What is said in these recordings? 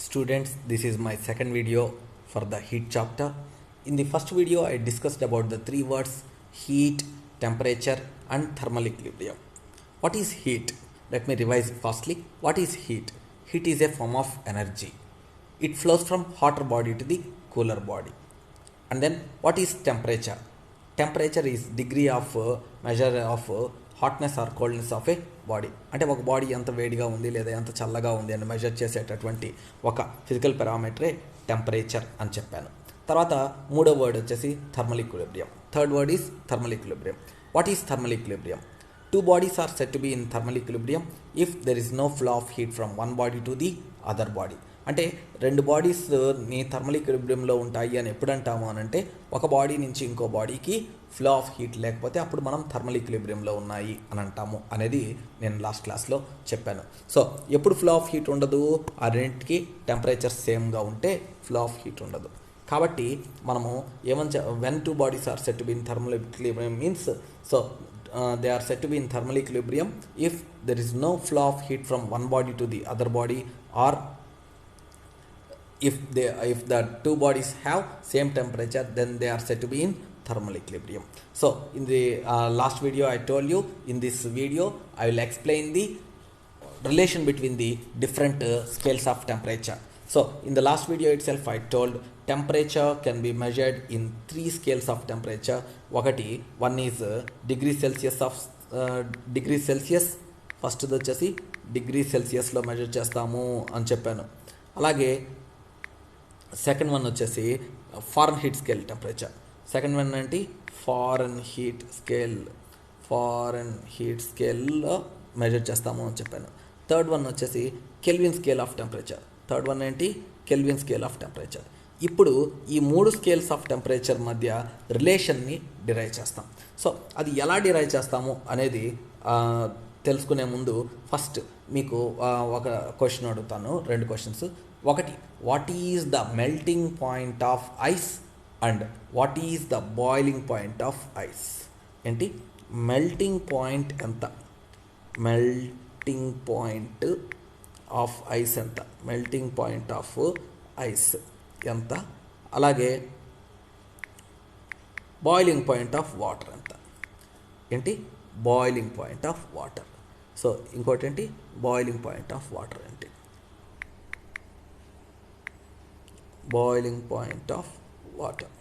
Students, this is my second video for the heat chapter. In the first video I discussed about the three words heat, temperature and thermal equilibrium. What is heat? Let me revise firstly. What is heat? Heat is a form of energy. It flows from hotter body to the cooler body. And then what is temperature? Temperature is degree of measure of hotness or coldness of A body. అంటే ఒక body ఎంత వేడిగా ఉంది లేదా ఎంత చల్లగా ఉంది అని మెజర్ చేసేటటువంటి ఒక ఫిజికల్ పారామీటరే టెంపరేచర్ అని చెప్పాను. తర్వాత మూడో వర్డ్ వచ్చేసి thermal equilibrium. Third word is thermal equilibrium. What is thermal equilibrium? Two bodies are said to be in thermal equilibrium if there is no flow of heat from one body to the other body. అంటే రెండు bodies ని thermal ఈక్విలిబ్రియంలో ఉంటాయి అని ఎప్పుడు అంటాము అని అంటే ఒక బాడీ నుంచి ఇంకో బాడీకి ఫ్లో ఆఫ్ హీట్ లేకపోతే అప్పుడు మనం థర్మల్ ఈక్విలిబ్రియంలో ఉన్నాయి అని అంటాము అనేది నేను లాస్ట్ క్లాస్లో చెప్పాను. సో ఎప్పుడు ఫ్లో ఆఫ్ హీట్ ఉండదు? ఆ రెండింటికి టెంపరేచర్ సేమ్గా ఉంటే ఫ్లో ఆఫ్ హీట్ ఉండదు. కాబట్టి మనము ఏమని when two bodies are set to be in thermal equilibrium means so they are said to be in thermal equilibrium if there is no flow of heat from one body to the other body, or if the two bodies have same temperature, then they are said to be in thermal equilibrium. So in the last video I told you, in this video I will explain the relation between the different scales of temperature. So in the last video itself I told temperature can be measured in three scales of temperature. One is degree Celsius of degree Celsius. First వచ్చేసి degree సెల్సియస్లో measure చేస్తాము అని చెప్పాను. అలాగే second one వచ్చేసి Fahrenheit scale temperature. Second one ఏంటి? Fahrenheit స్కేల్లో measure చేస్తాము అని చెప్పాను. థర్డ్ వన్ వచ్చేసి Kelvin scale of temperature. Third one ఏంటి? Kelvin scale of temperature. ఇప్పుడు ఈ మూడు స్కేల్స్ ఆఫ్ టెంపరేచర్ మధ్య రిలేషన్ని డిరైవ్ చేస్తాం. సో అది ఎలా డిరైవ్ చేస్తాము అనేది తెలుసుకునే ముందు ఫస్ట్ మీకు ఒక క్వశ్చన్ అడుగుతాను, రెండు క్వశ్చన్స్. ఒకటి, what is the melting point of ice and what is the boiling point of ice? ఏంటి మెల్టింగ్ పాయింట్ ఎంత? మెల్టింగ్ పాయింట్ ఆఫ్ ఐస్ ఎంత? మెల్టింగ్ పాయింట్ ఆఫ్ ఐస్ ఎంత? అలాగే బాయిలింగ్ పాయింట్ ఆఫ్ వాటర్ ఎంత? ఏంటి boiling point of water. So ఇంకోటి ఏంటి? Boiling point of water ఏంటి? Boiling point of water.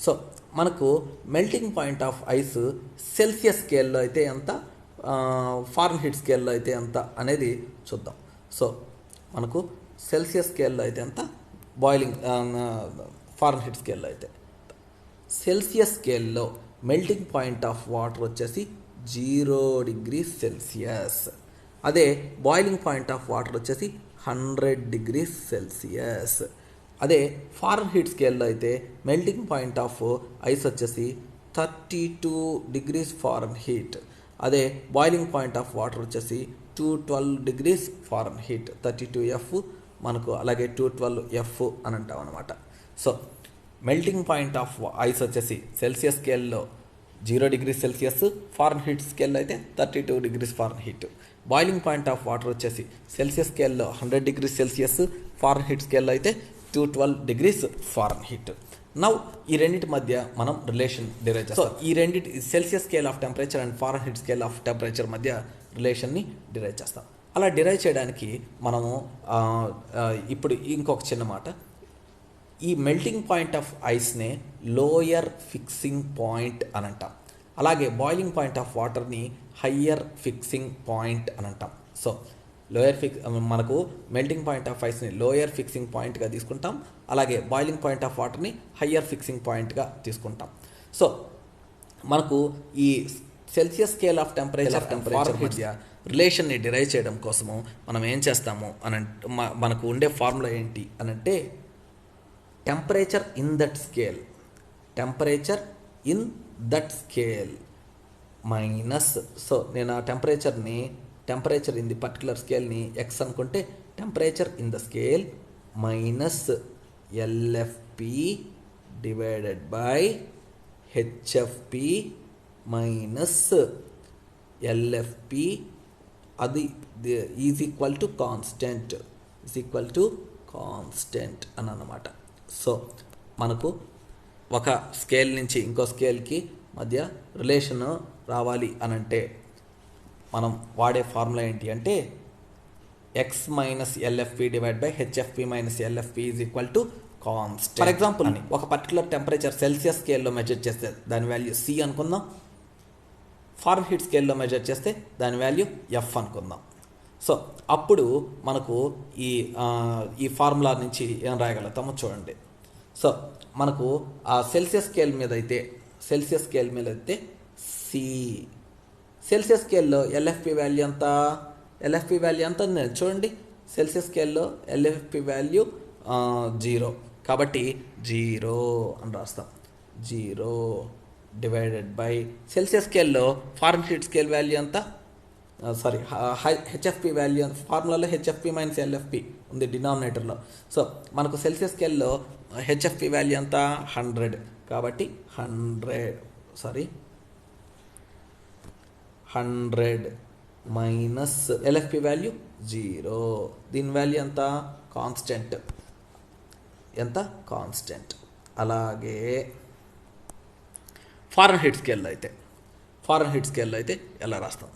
So మనకు melting point of ice Celsius స్కేల్లో అయితే ఎంత, ఫారెన్ హీట్ స్కేల్లో అయితే ఎంత అనేది చూద్దాం. సో మనకు సెల్సియస్ స్కేల్లో అయితే ఎంత, బాయిలింగ్ ఫారెన్ హీట్ స్కేల్లో అయితే. సెల్సియస్ స్కేల్లో మెల్టింగ్ పాయింట్ ఆఫ్ వాటర్ వచ్చేసి 0 డిగ్రీ సెల్సియస్. అదే బాయిలింగ్ పాయింట్ ఆఫ్ వాటర్ వచ్చేసి 100 డిగ్రీ సెల్సియస్. అదే ఫారెన్ హీట్ స్కేల్లో అయితే మెల్టింగ్ పాయింట్ ఆఫ్ ఐస్ వచ్చేసి 32 డిగ్రీస్ ఫారెన్ హీట్. అదే బాయిలింగ్ పాయింట్ ఆఫ్ వాటర్ వచ్చేసి 212 డిగ్రీస్ ఫారెన్ హీట్. 32F మనకు, అలాగే 212F అని అంటాం అనమాట. So melting point of ice వచ్చేసి సెల్సియస్ స్కేల్లో 0 డిగ్రీ సెల్సియస్, ఫారెన్ హీట్ స్కేల్లో అయితే 32 degrees foreign heat. Boiling point of water వచ్చేసి సెల్సియస్ స్కేల్లో 100 డిగ్రీ సెల్సియస్, ఫారెన్ హీట్ స్కేల్లో అయితే 212 డిగ్రీస్ ఫారెన్ హీట్. నౌ ఈ రెండింటి మధ్య మనం రిలేషన్ డిరైవ్ చేస్తాం. సో ఈ రెండింటి Celsius scale of temperature and foreign heat scale of temperature మధ్య రిలేషన్ని డిరైవ్ చేస్తాం. అలా డిరైవ్ చేయడానికి మనము ఇప్పుడు ఇంకొక చిన్న మాట, ఈ మెల్టింగ్ పాయింట్ ఆఫ్ ఐస్నే లోయర్ ఫిక్సింగ్ పాయింట్ అని అంటాం. అలాగే బాయిలింగ్ పాయింట్ ఆఫ్ వాటర్ని హయ్యర్ ఫిక్సింగ్ పాయింట్ అని అంటాం. సో మనకు మెల్టింగ్ పాయింట్ ఆఫ్ ఐస్ని లోయర్ ఫిక్సింగ్ పాయింట్గా తీసుకుంటాం, అలాగే బాయిలింగ్ పాయింట్ ఆఫ్ వాటర్ని హయ్యర్ ఫిక్సింగ్ పాయింట్గా తీసుకుంటాం. సో మనకు ఈ సెల్సియస్ స్కేల్ ఆఫ్ టెంపరేచర్ మధ్య రిలేషన్ని డిరైవ్ చేయడం కోసము మనం ఏం చేస్తాము అని మనకు ఉండే ఫార్ములా ఏంటి అని అంటే temperature in that scale minus, so నేను ఆ టెంపరేచర్ ఇన్ ది పర్టికులర్ స్కేల్ని ఎక్స్ అనుకుంటే temperature in the scale minus LFP divided by HFP minus LFP అది is equal to constant, is equal to constant అని అన్నమాట. సో మనకు ఒక scale నుంచి ఇంకో స్కేల్కి మధ్య రిలేషన్ రావాలి అని అంటే మనం వాడే ఫార్ములా ఏంటి అంటే x minus LFP divide by HFP minus LFP is equal to constant. For example ఒక పర్టికులర్ టెంపరేచర్ సెల్సియస్ స్కేల్లో మెజర్ చేస్తే దాని వాల్యూ సి అనుకుందాం, ఫారెన్ హీట్ స్కేల్లో మెజర్ చేస్తే దాని వాల్యూ ఎఫ్ అనుకుందాం. సో అప్పుడు మనకు ఈ ఫార్ములా నుంచి ఏం రాయగలుగుతామో చూడండి. సో మనకు ఆ సెల్సియస్ స్కేల్ మీద అయితే సి, సెల్సియస్ స్కేల్లో ఎల్ఎఫ్పి వాల్యూ ఎంత, ఎల్ఎఫ్పి వాల్యూ ఎంత చూడండి. సెల్సియస్ స్కేల్లో ఎల్ఎఫ్పి వాల్యూ 0, కాబట్టి 0 అని రాస్తాం. 0 డివైడెడ్ బై సెల్సియస్ స్కేల్లో ఫారెన్ హీట్ స్కేల్ వాల్యూ ఎంత, సారీ హెచ్ఎఫ్పి వాల్యూ, ఫార్ములాలో హెచ్ఎఫ్పి మైనస్ ఎల్ఎఫ్పి ఉంది డినామినేటర్లో. సో మనకు సెల్సియస్ స్కేల్లో హెచ్ఎఫ్పి వాల్యూ ఎంత 100, కాబట్టి 100 మైనస్ ఎల్ఎఫ్పి వాల్యూ 0. దీని వాల్యూ ఎంత, కాన్స్టెంట్, ఎంత కాన్స్టెంట్. అలాగే ఫారెన్ హీట్ స్కేల్లో అయితే ఎలా రాస్తాం,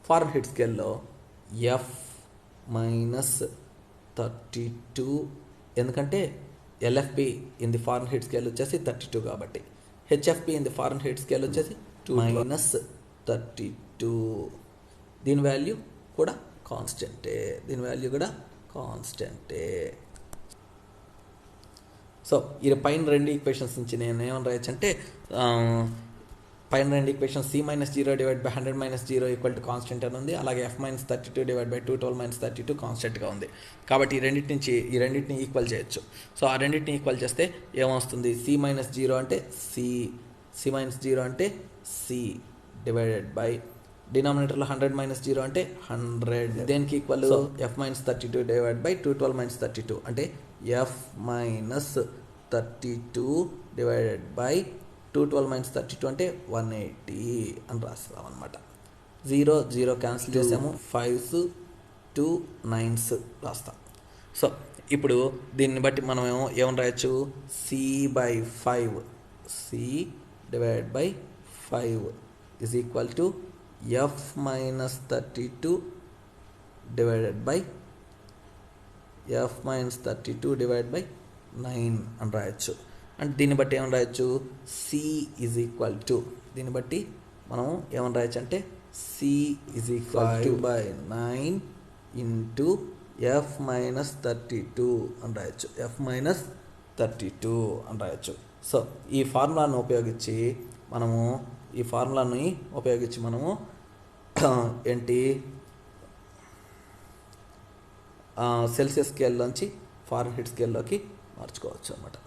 ఫారెన్ హీట్ స్కేల్లో ఎఫ్ మైనస్ 32, ఎందుకంటే LFP in the Fahrenheit scale వచ్చేసి 32 కాబట్టి, HFP in the Fahrenheit scale వచ్చేసి 2 మైనస్ 32. దీని వాల్యూ కూడా కాన్స్టెంటే, సో ఈ పైన రెండు ఈక్వేషన్స్ నుంచి నేను ఏమని రాయొచ్చు అంటే పైన రెండు equation C minus 0 divide by 100 minus 0 equal to constant అని ఉంది. అలాగే F minus 32 divide by 212 minus 32 కాన్స్టెంట్గా ఉంది. కాబట్టి ఈ రెండింటిని ఈక్వల్ చేయొచ్చు. సో ఆ రెండింటిని ఈక్వల్ చేస్తే ఏమొస్తుంది, సి మైనస్ 0 అంటే సి డివైడెడ్ బై డినామినేటర్లో 100 మైనస్ 0 అంటే 100, దేనికి equal, F minus 32 divide by 212 minus 32 అంటే F minus 32 divided by 212 minus 32 అంటే 180 అని రాస్తాం అనమాట. 0 క్యాన్సిల్ చేసాము, 5s 2 9s రాస్తాం. సో ఇప్పుడు దీన్ని బట్టి మనం ఏమని రాయొచ్చు, C by 5 C divide by 5 is equal to F minus 32 divided by 9 అని రాయొచ్చు. అంటే దీన్ని బట్టి ఏమని రాయొచ్చు, సి ఈజ్ ఈక్వల్ టు, దీన్ని బట్టి మనం ఏమని రాయొచ్చు అంటే C is equal to by 9 into F minus 32 అని రాయొచ్చు. సో ఈ ఫార్ములాను ఉపయోగించి మనము ఏంటి సెల్సియస్ స్కేల్లోంచి ఫారెన్ హీట్ స్కేల్లోకి మార్చుకోవచ్చు అన్నమాట.